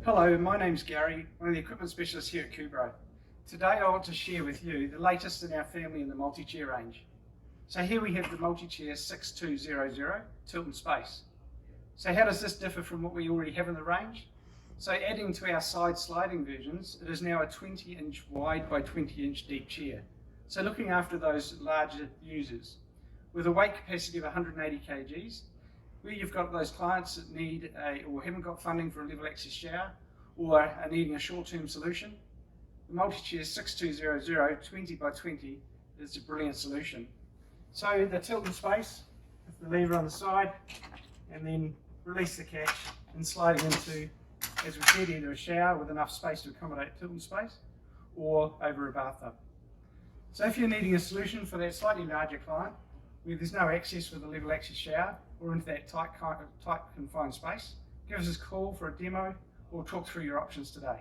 Hello, my name's Gary, one of the equipment specialists here at Cubro. Today I want to share with you the latest in our family in the Multichair range. So here we have the Multichair 6200 Tilt and Space. So how does this differ from what we already have in the range? So adding to our side sliding versions, it is now a 20-inch wide by 20-inch deep chair. So looking after those larger users. With a weight capacity of 180 kgs, where you've got those clients that need or haven't got funding for a level access shower or are needing a short-term solution, the Multichair 6200 20 by 20 is a brilliant solution. So the tilt and space, with the lever on the side, and then release the catch and sliding into, as we said, either a shower with enough space to accommodate tilt and space or over a bathtub. So if you're needing a solution for that slightly larger client where there's no access with a level access shower or into that tight confined space, give us a call for a demo or talk through your options today.